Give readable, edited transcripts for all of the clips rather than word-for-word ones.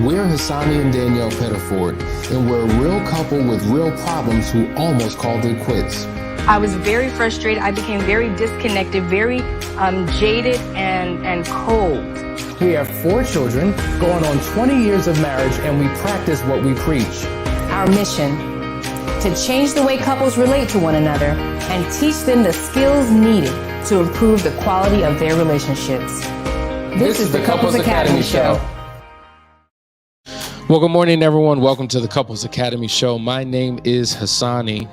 We're Hassani and Danielle Pettiford, and we're a real couple with real problems who almost called it quits. I was very frustrated. I became very disconnected, very jaded and cold. We have 4 children, going on 20 years of marriage, and we practice what we preach. Our mission, to change the way couples relate to one another and teach them the skills needed to improve the quality of their relationships. This is the Couples Academy Show. Well, good morning, everyone. Welcome to the Couples Academy Show. My name is Hassani.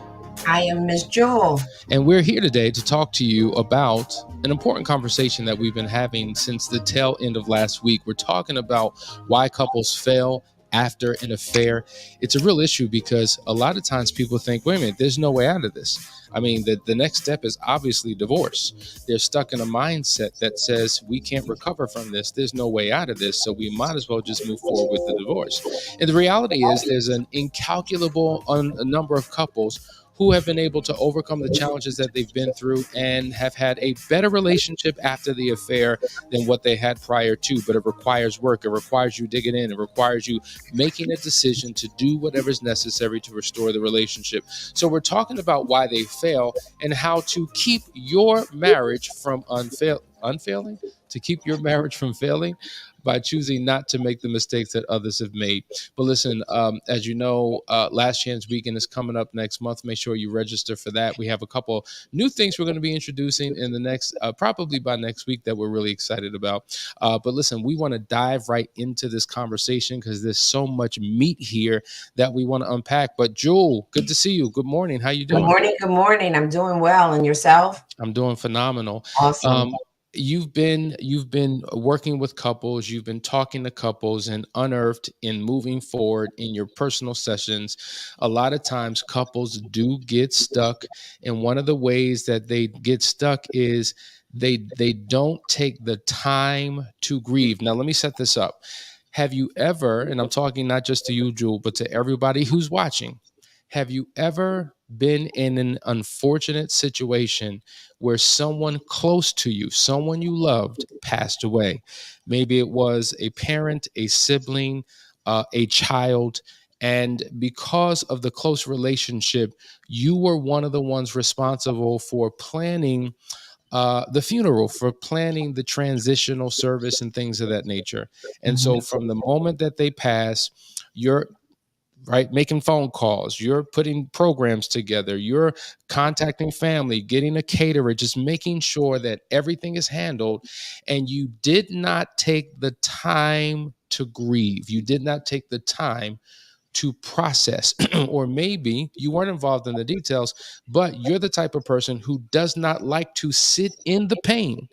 I am Miss Joel. And we're here today to talk to you about an important conversation that we've been having since the tail end of last week. We're talking about why couples fail after an affair. It's a real issue because a lot of times people think, wait a minute, there's no way out of this. I mean, the next step is obviously divorce. They're stuck in a mindset that says we can't recover from this. There's no way out of this. So we might as well just move forward with the divorce. And the reality is there's an incalculable number of couples who have been able to overcome the challenges that they've been through and have had a better relationship after the affair than what they had prior to. But it requires work. It requires you digging in. It requires you making a decision to do whatever's necessary to restore the relationship. So we're talking about why they fail and how to keep your marriage from unfailing, to keep your marriage from failing by choosing not to make the mistakes that others have made. But listen, as you know, Last Chance Weekend is coming up next month. Make sure you register for that. We have a couple new things we're going to be introducing in the next, probably by next week, that we're really excited about. But listen, we want to dive right into this conversation because there's so much meat here that we want to unpack. But Jewel, good to see you. Good morning. How you doing? Good morning. Good morning. I'm doing well. And yourself? I'm doing phenomenal. Awesome. You've been working with couples, you've been talking to couples and unearthed in moving forward in your personal sessions. A lot of times couples do get stuck. And one of the ways that they get stuck is they don't take the time to grieve. Now, let me set this up. Have you ever, and I'm talking not just to you, Jewel, but to everybody who's watching, have you ever been in an unfortunate situation where someone close to you, someone you loved, passed away? Maybe it was a parent, a sibling, a child, and because of the close relationship, you were one of the ones responsible for planning the funeral, for planning the transitional service and things of that nature. And so from the moment that they pass, you're making phone calls, you're putting programs together, you're contacting family, getting a caterer, just making sure that everything is handled. And you did not take the time to grieve. You did not take the time to process, or maybe you weren't involved in the details, but you're the type of person who does not like to sit in the pain.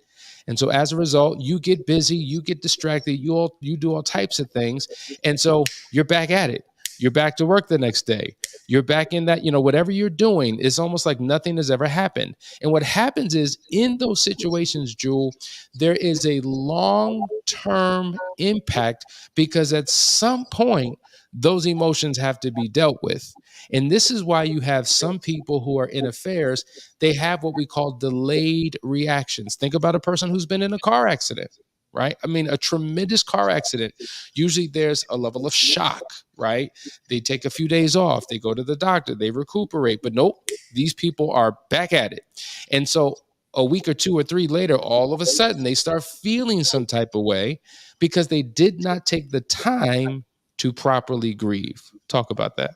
And so as a result, you get busy, you get distracted, you do all types of things. And so you're back at it. You're back to work the next day. You're back in that, whatever you're doing, it's almost like nothing has ever happened. And what happens is in those situations, Jewel, there is a long-term impact because at some point, those emotions have to be dealt with. And this is why you have some people who are in affairs, they have what we call delayed reactions. Think about a person who's been in a car accident. Right? I mean, a tremendous car accident. Usually there's a level of shock, right? They take a few days off. They go to the doctor. They recuperate. But nope, these people are back at it. And so a week or 2 or 3 later, all of a sudden, they start feeling some type of way because they did not take the time to properly grieve. Talk about that.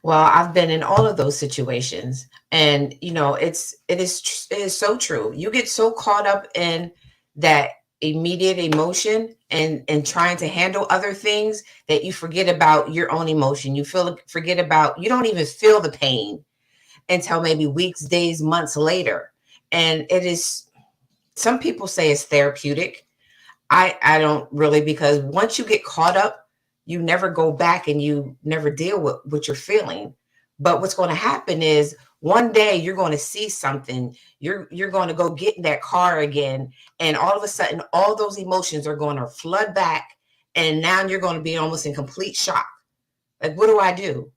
Well, I've been in all of those situations. And, it is so true. You get so caught up in that immediate emotion and trying to handle other things that you forget about your own emotion. You don't even feel the pain until maybe weeks, days, months later. And it is, some people say it's therapeutic. I don't really, because once you get caught up, you never go back and you never deal with what you're feeling. But what's going to happen is one day you're going to see something, you're going to go get in that car again. And all of a sudden, all those emotions are going to flood back. And now you're going to be almost in complete shock. Like, what do I do?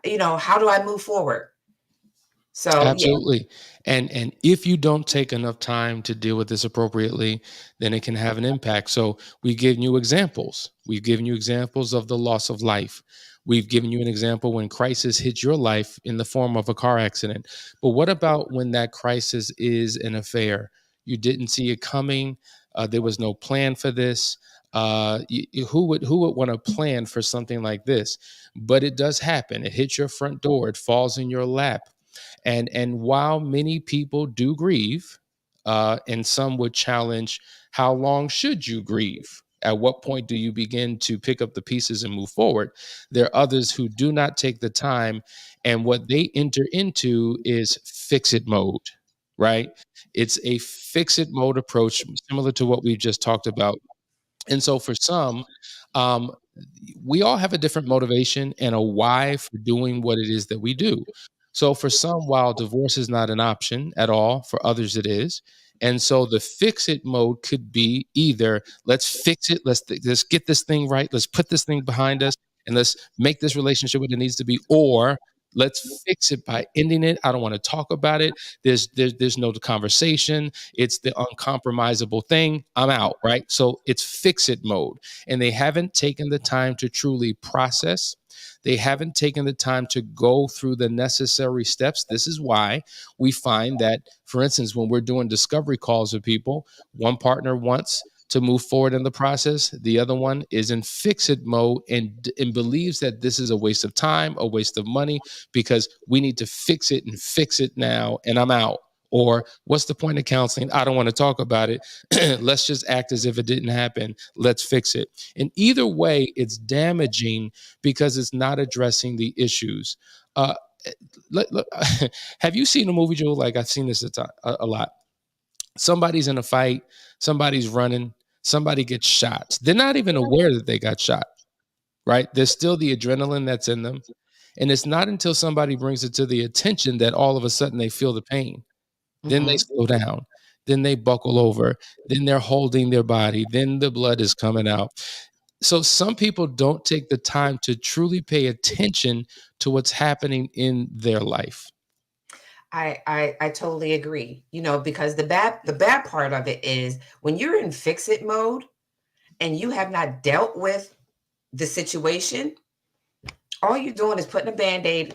How do I move forward? So yeah. Absolutely. And if you don't take enough time to deal with this appropriately, then it can have an impact. So we've given you examples. We've given you examples of the loss of life. We've given you an example when crisis hits your life in the form of a car accident. But what about when that crisis is an affair? You didn't see it coming. There was no plan for this. Who would want to plan for something like this? But it does happen. It hits your front door. It falls in your lap. And while many people do grieve, and some would challenge, how long should you grieve? At what point do you begin to pick up the pieces and move forward? There are others who do not take the time, and what they enter into is fix it mode, right? It's a fix it mode approach, similar to what we've just talked about. And so for some, um, we all have a different motivation and a why for doing what it is that we do. So for some, while divorce is not an option at all, for others it is. And so the fix it mode could be either let's fix it, let's get this thing right, let's put this thing behind us, and let's make this relationship what it needs to be, or let's fix it by ending it. I don't want to talk about it. There's no conversation. It's the uncompromisable thing. I'm out, right? So it's fix it mode. And they haven't taken the time to truly process. They haven't taken the time to go through the necessary steps. This is why we find that, for instance, when we're doing discovery calls with people, one partner wants to move forward in the process. The other one is in fix it mode and believes that this is a waste of time, a waste of money, because we need to fix it and fix it now, and I'm out. Or what's the point of counseling? I don't want to talk about it. Let's just act as if it didn't happen. Let's fix it. And either way, it's damaging because it's not addressing the issues. Uh, look, have you seen a movie, Joe? Like I've seen this a lot. Somebody's in a fight, somebody's running, somebody gets shot. They're not even aware that they got shot, right? There's still the adrenaline that's in them. And it's not until somebody brings it to the attention that all of a sudden they feel the pain. Then they slow down. Then they buckle over. Then they're holding their body. Then the blood is coming out. So some people don't take the time to truly pay attention to what's happening in their life. I totally agree. You know, because the bad part of it is when you're in fix it mode and you have not dealt with the situation, all you're doing is putting a band-aid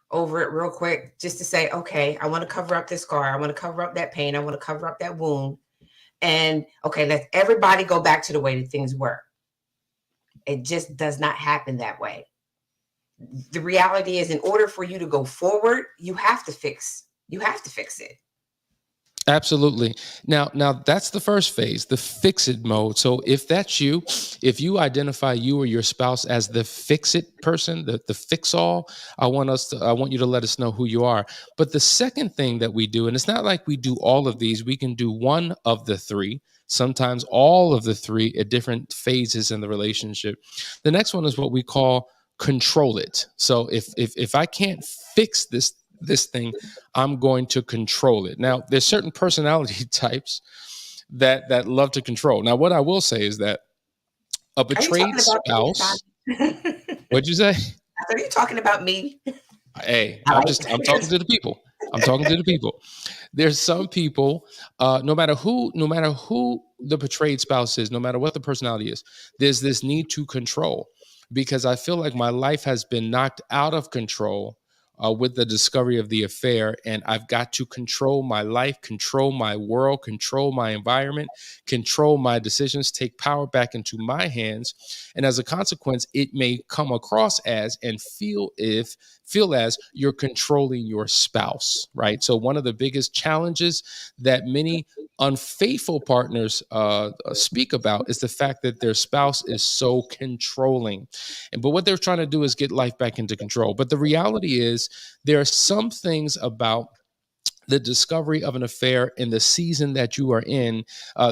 over it real quick just to say, okay, I want to cover up this scar. I want to cover up that pain. I want to cover up that wound. And okay, let everybody go back to the way that things were. It just does not happen that way. The reality is, in order for you to go forward, you have to fix it. Absolutely. Now that's the first phase, the fix it mode. So if that's you, if you identify you or your spouse as the fix it person, the fix all, I want you to let us know who you are. But the second thing that we do, and it's not like we do all of these, we can do one of the three, sometimes all of the three at different phases in the relationship. The next one is what we call control it. So if I can't fix this thing, I'm going to control it. Now, there's certain personality types that love to control. Now, what I will say is that a betrayed spouse. What'd you say? Are you talking about me? Hey, I'm talking to the people. I'm talking to the people. There's some people, no matter who the betrayed spouse is, no matter what the personality is, there's this need to control, because I feel like my life has been knocked out of control with the discovery of the affair. And I've got to control my life, control my world, control my environment, control my decisions, take power back into my hands. And as a consequence, it may come across as and feel as you're controlling your spouse, right? So one of the biggest challenges that many unfaithful partners speak about is the fact that their spouse is so controlling. But what they're trying to do is get life back into control. But the reality is there are some things about the discovery of an affair in the season that you are in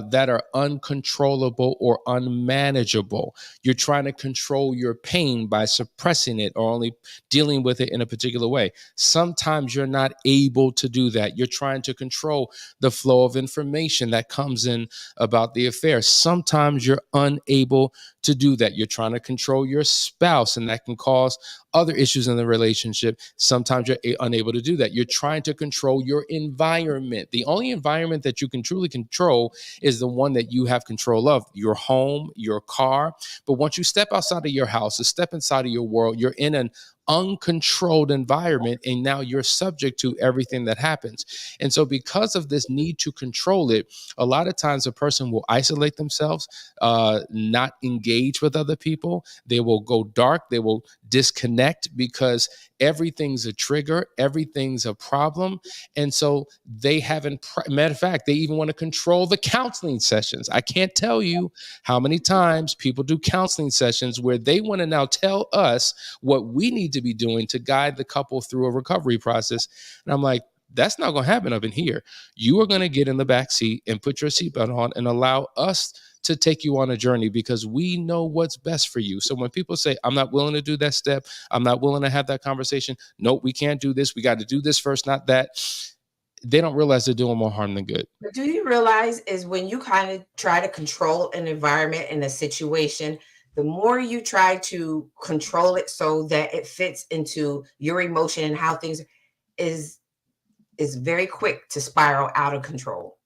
that are uncontrollable or unmanageable. You're trying to control your pain by suppressing it or only dealing with it in a particular way. Sometimes you're not able to do that. You're trying to control the flow of information that comes in about the affair. Sometimes you're unable to do that. You're trying to control your spouse, and that can cause other issues in the relationship. Sometimes you're unable to do that. You're trying to control your environment. The only environment that you can truly control is the one that you have control of, your home, your car. But once you step outside of your house, or step inside of your world, you're in an uncontrolled environment, and now you're subject to everything that happens. And so because of this need to control it, a lot of times a person will isolate themselves, not engage with other people. They will go dark. They will disconnect because everything's a trigger, everything's a problem. And so they haven't, matter of fact, they even want to control the counseling sessions. I can't tell you how many times people do counseling sessions where they want to now tell us what we need to be doing to guide the couple through a recovery process. And I'm like, that's not going to happen up in here. You are going to get in the back seat and put your seatbelt on and allow us to take you on a journey, because we know what's best for you. So when people say, I'm not willing to do that step, I'm not willing to have that conversation, nope, we can't do this, we got to do this first, not that, they don't realize they're doing more harm than good. But do you realize is when you kind of try to control an environment and a situation, the more you try to control it so that it fits into your emotion and how things is very quick to spiral out of control.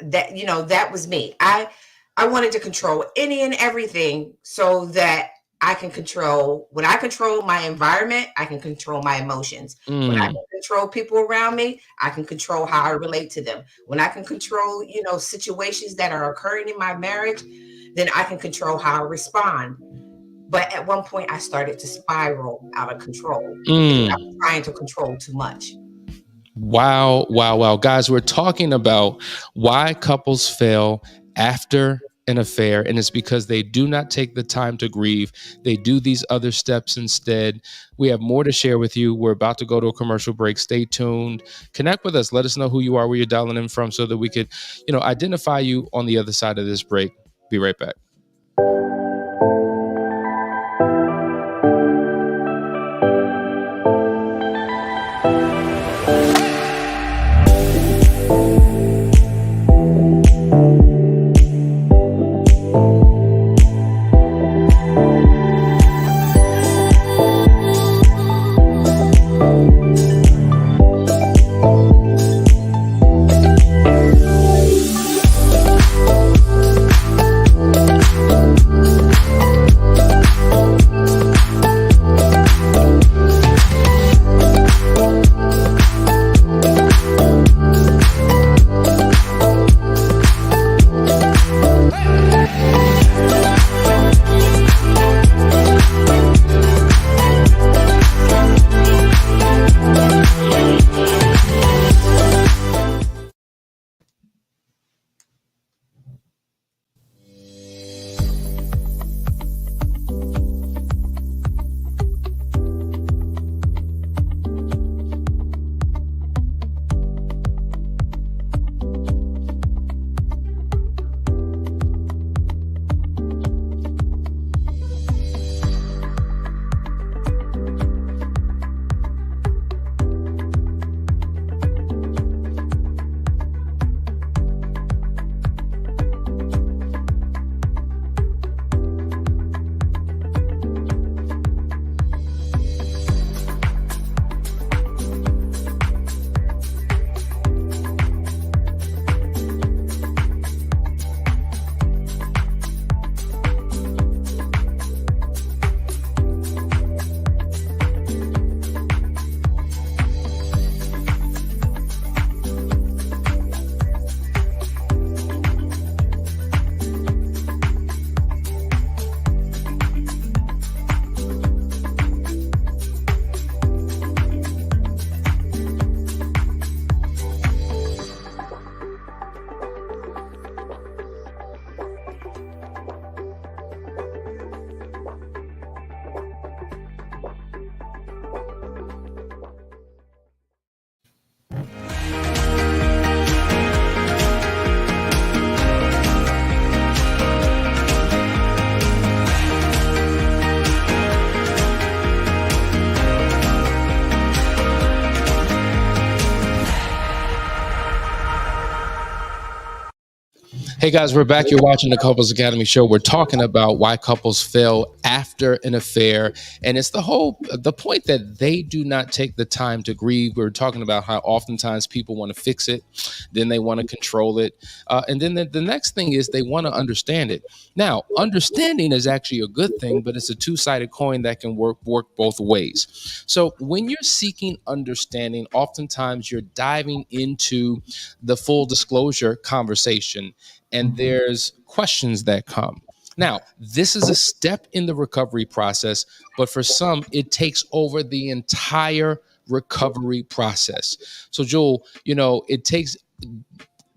That, you know, that was me. I wanted to control any and everything so that I can control, when I control my environment, I can control my emotions. When I can control people around me, I can control how I relate to them. When I can control, you know, situations that are occurring in my marriage, then I can control how I respond. But at one point I started to spiral out of control. I was trying to control too much. Wow. Guys, we're talking about why couples fail after an affair, and it's because they do not take the time to grieve. They do these other steps instead. We have more to share with you. We're about to go to a commercial break. Stay tuned. Connect with us. Let us know who you are, where you're dialing in from, so that we could, you know, identify you on the other side of this break. Be right back. Hey guys, we're back. You're watching the Couples Academy show. We're talking about why couples fail after an affair. And it's the point that they do not take the time to grieve. We're talking about how oftentimes people want to fix it, then they want to control it. And then the next thing is they want to understand it. Now, understanding is actually a good thing, but it's a two-sided coin that can work both ways. So when you're seeking understanding, oftentimes you're diving into the full disclosure conversation, and there's questions that come. Now, this is a step in the recovery process, but for some, it takes over the entire recovery process. So, Joel, it takes,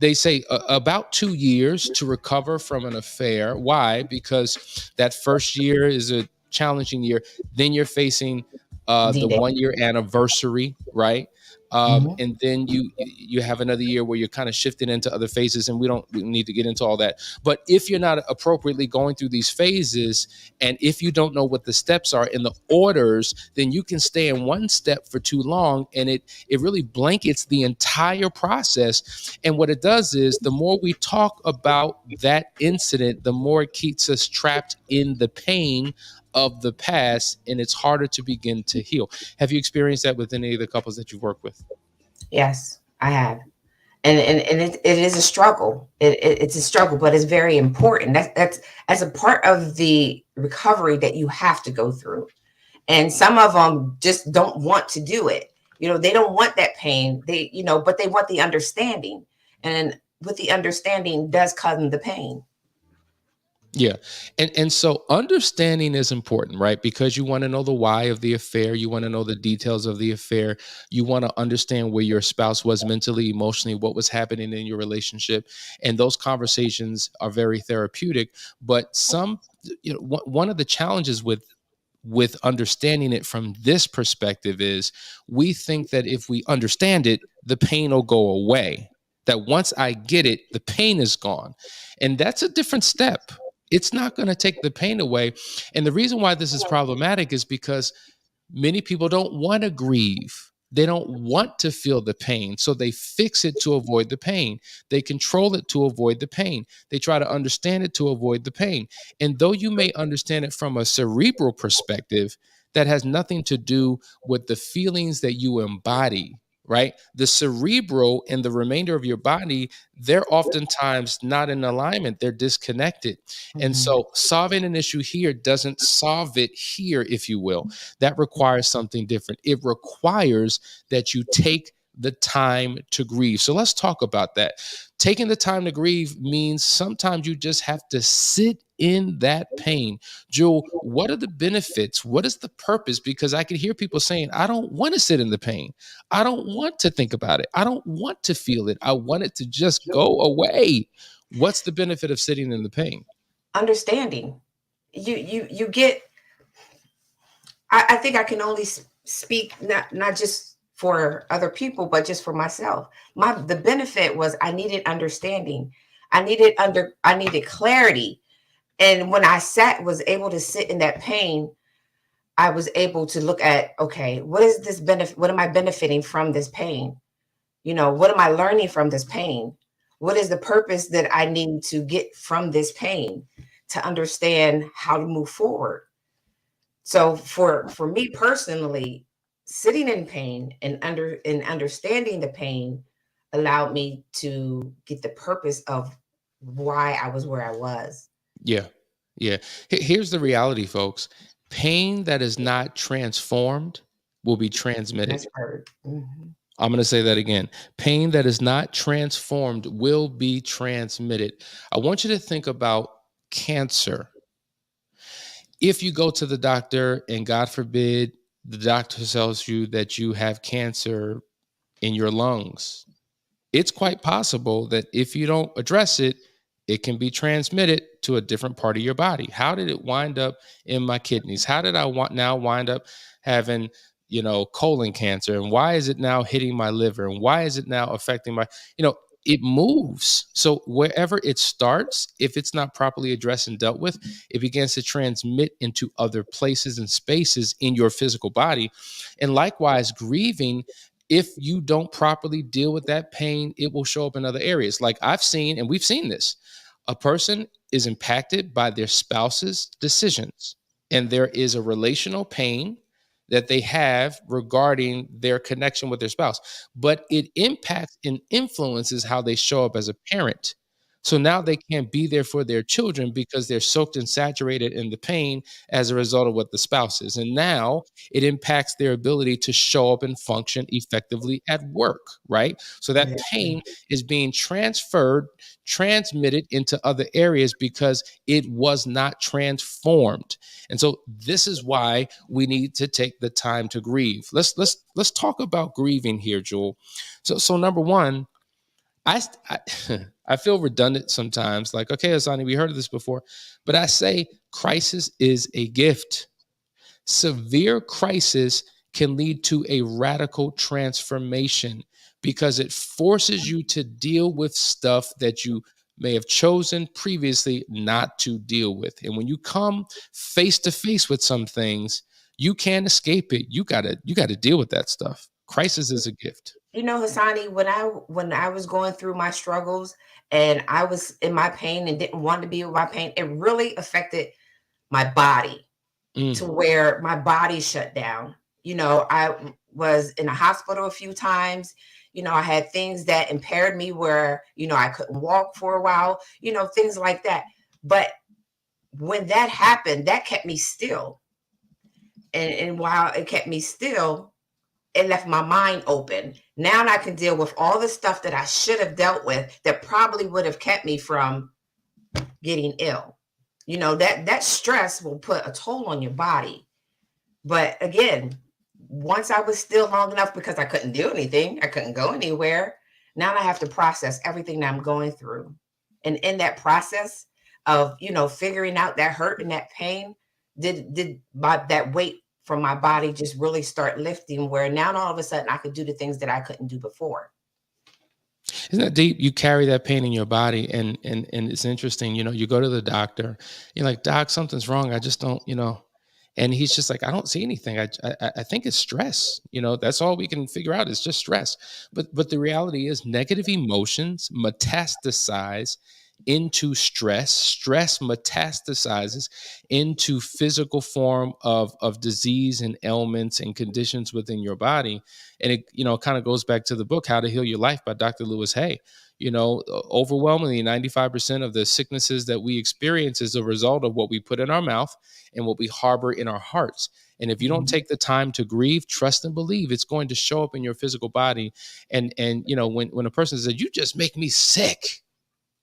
they say, about 2 years to recover from an affair. Why? Because that first year is a challenging year. Then you're facing the D-Day. 1 year anniversary, right? Mhm. And then you have another year where you're kind of shifting into other phases, and we need to get into all that. But if you're not appropriately going through these phases, and if you don't know what the steps are in the orders, then you can stay in one step for too long, and it really blankets the entire process. And what it does is, the more we talk about that incident, the more it keeps us trapped in the pain of the past, and it's harder to begin to heal. Have you experienced that with any of the couples that you've worked with? Yes, I have. And it is a struggle. It's a struggle, but it's very important. That's as a part of the recovery that you have to go through. And some of them just don't want to do it. They don't want that pain. But they want the understanding. And with the understanding does come the pain. Yeah. And so understanding is important, right? Because you want to know the why of the affair. You want to know the details of the affair. You want to understand where your spouse was mentally, emotionally, what was happening in your relationship. And those conversations are very therapeutic. But one of the challenges with understanding it from this perspective is, we think that if we understand it, the pain will go away. That once I get it, the pain is gone. And that's a different step. It's not going to take the pain away. And the reason why this is problematic is because many people don't want to grieve. They don't want to feel the pain. So they fix it to avoid the pain. They control it to avoid the pain. They try to understand it to avoid the pain. And though you may understand it from a cerebral perspective, that has nothing to do with the feelings that you embody, right? The cerebral and the remainder of your body, they're oftentimes not in alignment. They're disconnected. And so solving an issue here doesn't solve it here, if you will. That requires something different. It requires that you take the time to grieve. So let's talk about that. Taking the time to grieve means sometimes you just have to sit in that pain. Joel, what are the benefits? What is the purpose? Because I can hear people saying, I don't want to sit in the pain. I don't want to think about it. I don't want to feel it. I want it to just go away. What's the benefit of sitting in the pain? Understanding. You get. I think I can only speak not just for other people, but just for myself. The benefit was I needed understanding. I needed clarity. And when I was able to sit in that pain, I was able to look at, okay, what is this benefit? What am I benefiting from this pain? What am I learning from this pain? What is the purpose that I need to get from this pain to understand how to move forward? So for me personally, sitting in pain and understanding the pain allowed me to get the purpose of why I was where I was. Yeah. Yeah. Here's the reality, folks. Pain that is not transformed will be transmitted. That's heard. Mm-hmm. I'm going to say that again. Pain that is not transformed will be transmitted. I want you to think about cancer. If you go to the doctor and God forbid, the doctor tells you that you have cancer in your lungs, it's quite possible that if you don't address it, it can be transmitted to a different part of your body. How did it wind up in my kidneys? How did I now wind up having, colon cancer? And why is it now hitting my liver? And why is it now affecting it moves. So wherever it starts, if it's not properly addressed and dealt with, it begins to transmit into other places and spaces in your physical body. And likewise, grieving, if you don't properly deal with that pain, it will show up in other areas. Like I've seen, and we've seen this, A person is impacted by their spouse's decisions, and there is a relational pain that they have regarding their connection with their spouse, but it impacts and influences how they show up as a parent. So now they can't be there for their children because they're soaked and saturated in the pain as a result of what the spouse is. And now it impacts their ability to show up and function effectively at work, right? So that pain is being transmitted into other areas because it was not transformed. And so this is why we need to take the time to grieve. Let's talk about grieving here, Jewel. So number one, I I feel redundant sometimes. Like, okay, Asani, we heard of this before, but I say crisis is a gift. Severe crisis can lead to a radical transformation because it forces you to deal with stuff that you may have chosen previously not to deal with. And when you come face to face with some things, you can't escape it. You gotta deal with that stuff. Crisis is a gift. You know, Hassani, when I was going through my struggles and I was in my pain and didn't want to be with my pain, it really affected my body to where my body shut down. You know, I was in a hospital a few times. You know, I had things that impaired me where, you know, I couldn't walk for a while, you know, things like that. But when that happened, that kept me still. And while it kept me still, it left my mind open. Now I can deal with all the stuff that I should have dealt with that probably would have kept me from getting ill. You know, that stress will put a toll on your body. But again, once I was still long enough because I couldn't do anything, I couldn't go anywhere. Now I have to process everything that I'm going through. And in that process of, you know, figuring out that hurt and that pain, that weight from my body just really start lifting, where now all of a sudden I could do the things that I couldn't do before. Isn't that deep? You carry that pain in your body, and it's interesting. You know, you go to the doctor, you're like, Doc, something's wrong. I just don't, you know, and he's just like, I don't see anything. I think it's stress. You know, that's all we can figure out is just stress. But the reality is, negative emotions metastasize into stress. Stress metastasizes into physical form of disease and ailments and conditions within your body. And it, you know, kind of goes back to the book, How to Heal Your Life by Dr. Lewis Hay. You know, overwhelmingly 95% of the sicknesses that we experience is a result of what we put in our mouth and what we harbor in our hearts. And if you don't take the time to grieve, trust and believe, it's going to show up in your physical body. And you know, when a person says, you just make me sick,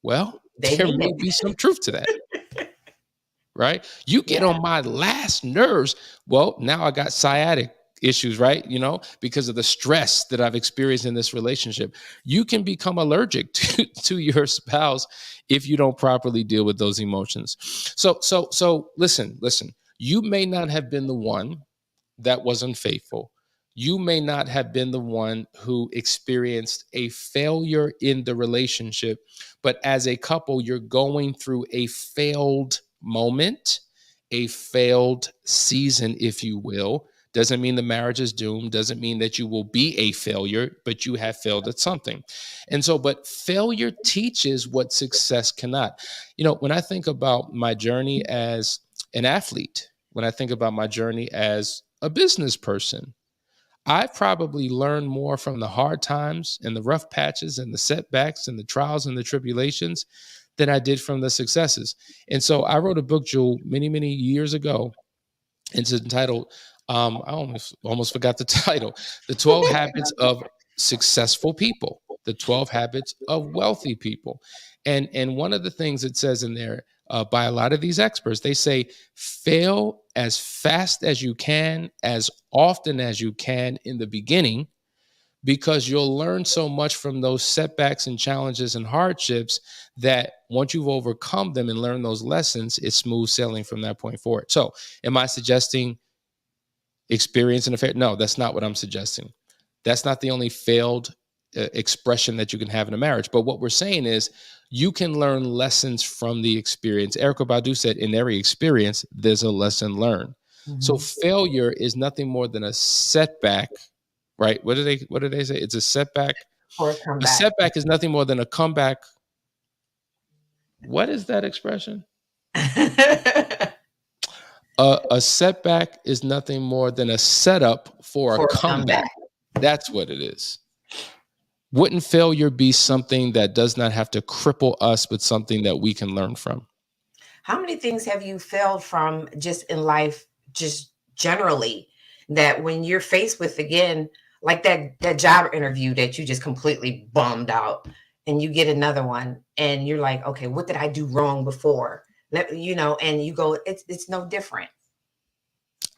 well, there may be some truth to that. Right? You get on my last nerves. Well, now I got sciatic issues, right? You know, because of the stress that I've experienced in this relationship. You can become allergic to your spouse if you don't properly deal with those emotions. So listen, you may not have been the one that was unfaithful. You may not have been the one who experienced a failure in the relationship, but as a couple, you're going through a failed moment, a failed season, if you will. Doesn't mean the marriage is doomed, doesn't mean that you will be a failure, but you have failed at something. And so, but failure teaches what success cannot. You know, when I think about my journey as an athlete, when I think about my journey as a business person, I probably learned more from the hard times and the rough patches and the setbacks and the trials and the tribulations than I did from the successes. And so I wrote a book, Jewel, many, many years ago. It's entitled, I almost forgot the title, The 12 Habits of Successful People, The 12 Habits of Wealthy People. And one of the things it says in there, by a lot of these experts, they say, fail as fast as you can, as often as you can in the beginning, because you'll learn so much from those setbacks and challenges and hardships that once you've overcome them and learned those lessons, it's smooth sailing from that point forward. So am I suggesting experience an affair? No, that's not what I'm suggesting. That's not the only failed expression that you can have in a marriage. But what we're saying is you can learn lessons from the experience. Erykah Badu said, in every experience, there's a lesson learned. Mm-hmm. So failure is nothing more than a setback, right? What do they say? It's a setback. Or a comeback. A setback is nothing more than a comeback What is that expression? A setback is nothing more than a setup for a For a comeback. comeback. That's what it is. Wouldn't failure be something that does not have to cripple us, but something that we can learn from? How many things have you failed from just in life, just generally, that when you're faced with again, like that job interview that you just completely bummed out, and you get another one, and you're like, okay, what did I do wrong before? And you go, it's no different.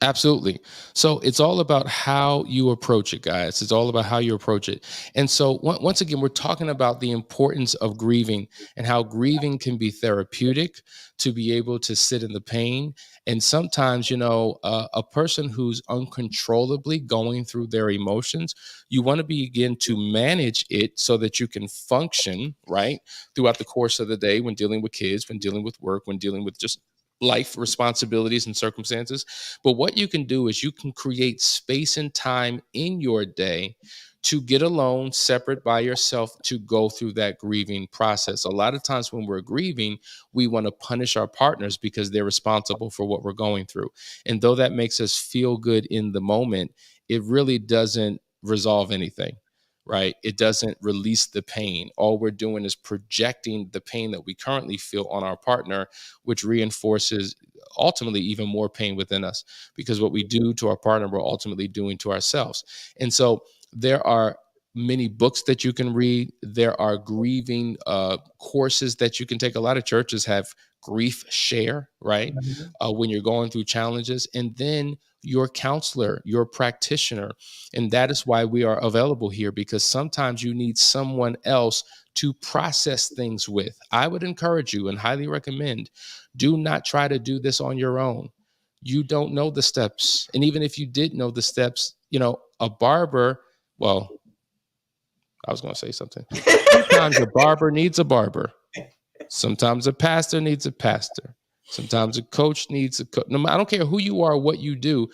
Absolutely. So it's all about how you approach it, guys. It's all about how you approach it. And so once again, we're talking about the importance of grieving and how grieving can be therapeutic to be able to sit in the pain. And sometimes, a person who's uncontrollably going through their emotions, you want to begin to manage it so that you can function, right, throughout the course of the day when dealing with kids, when dealing with work, when dealing with just life responsibilities and circumstances. But what you can do is you can create space and time in your day to get alone, separate by yourself, to go through that grieving process. A lot of times when we're grieving, we want to punish our partners because they're responsible for what we're going through. And though that makes us feel good in the moment, it really doesn't resolve anything. Right? It doesn't release the pain. All we're doing is projecting the pain that we currently feel on our partner, which reinforces ultimately even more pain within us, because what we do to our partner, we're ultimately doing to ourselves. And so there are many books that you can read. There are grieving courses that you can take. A lot of churches have grief share, right? When you're going through challenges, and then your counselor, your practitioner. And that is why we are available here, because sometimes you need someone else to process things with. I would encourage you and highly recommend, do not try to do this on your own. You don't know the steps. And even if you did know the steps, a barber, well, I was going to say something. Sometimes a barber needs a barber. Sometimes a pastor needs a pastor. Sometimes a coach needs a coach. I don't care who you are, what you do.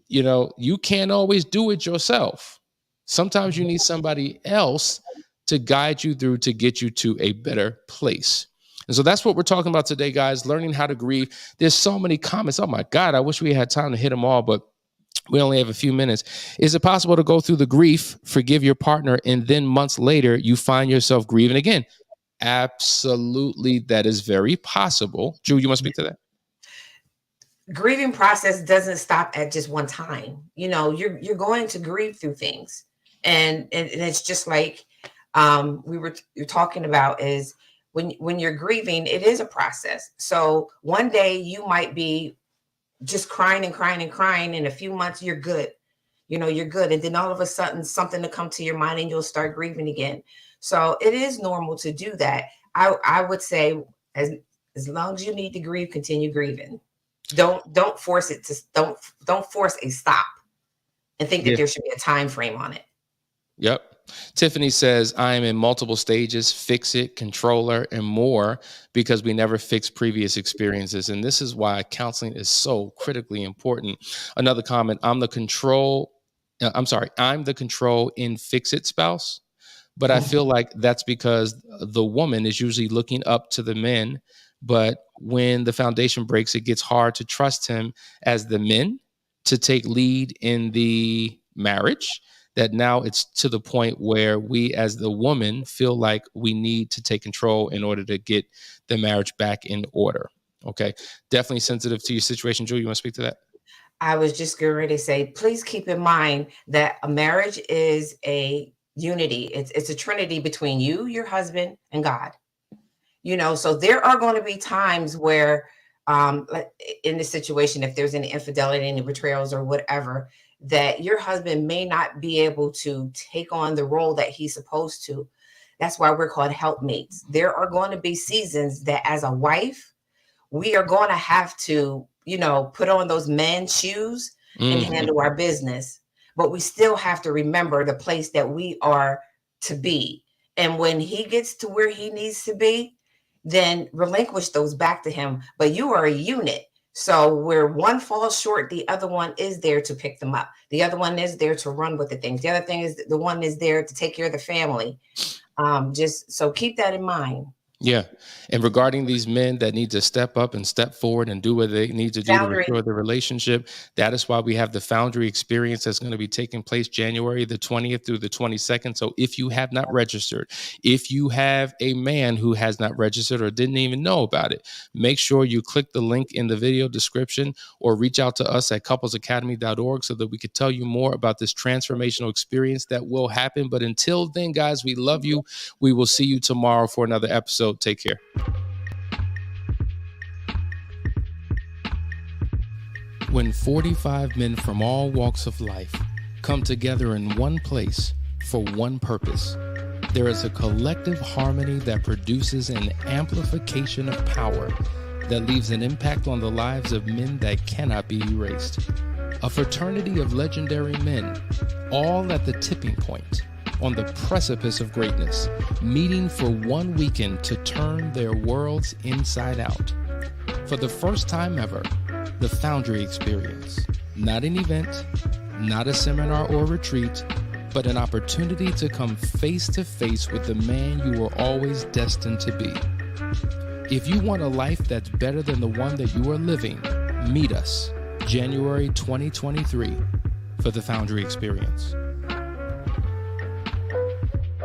You can't always do it yourself. Sometimes you need somebody else to guide you through to get you to a better place. And so that's what we're talking about today, guys, learning how to grieve. There's so many comments. Oh, my God, I wish we had time to hit them all, but we only have a few minutes. Is it possible to go through the grief, forgive your partner, and then months later you find yourself grieving again? Absolutely. That is very possible. Drew, you want to speak to that? Grieving process doesn't stop at just one time. You're going to grieve through things. And it's just like you're talking about is when you're grieving, it is a process. So one day you might be just crying and crying and crying. In a few months, you're good. You're good. And then all of a sudden something to come to your mind and you'll start grieving again. So it is normal to do that. I would say as long as you need to grieve, continue grieving. Don't force it to don't force a stop and think that there should be a time frame on it. Yep. Tiffany says, I am in multiple stages, fix it, controller, and more, because we never fix previous experiences. And this is why counseling is so critically important. Another comment, I'm the control in fix it spouse. But I feel like that's because the woman is usually looking up to the men. But when the foundation breaks, it gets hard to trust him as the men to take lead in the marriage, that now it's to the point where we as the woman feel like we need to take control in order to get the marriage back in order. Okay. Definitely sensitive to your situation. Julie, you want to speak to that? I was just getting ready to say, please keep in mind that a marriage is a unity. It's a trinity between you, your husband, and God. So there are going to be times where in this situation, if there's any infidelity, any betrayals or whatever, that your husband may not be able to take on the role that he's supposed to. That's why we're called helpmates. There are going to be seasons that as a wife, we are going to have to, put on those man's shoes and handle our business. But we still have to remember the place that we are to be. And when he gets to where he needs to be, then relinquish those back to him. But you are a unit. So where one falls short, the other one is there to pick them up. The other one is there to run with the things. The other thing is the one is there to take care of the family. Just so keep that in mind. Yeah. And regarding these men that need to step up and step forward and do what they need to do to Foundry. restore the relationship, that is why we have the Foundry experience that's going to be taking place January the 20th through the 22nd. So if you have not registered, if you have a man who has not registered or didn't even know about it, make sure you click the link in the video description or reach out to us at couplesacademy.org so that we could tell you more about this transformational experience that will happen. But until then, guys, we love you. We will see you tomorrow for another episode. Take care. When 45 men from all walks of life come together in one place for one purpose, there is a collective harmony that produces an amplification of power that leaves an impact on the lives of men that cannot be erased. A fraternity of legendary men, all at the tipping point, on the precipice of greatness, meeting for one weekend to turn their worlds inside out. For the first time ever, the Foundry experience. Not an event, not a seminar or retreat, but an opportunity to come face to face with the man you were always destined to be. If you want a life that's better than the one that you are living, meet us January 2023 for the Foundry experience.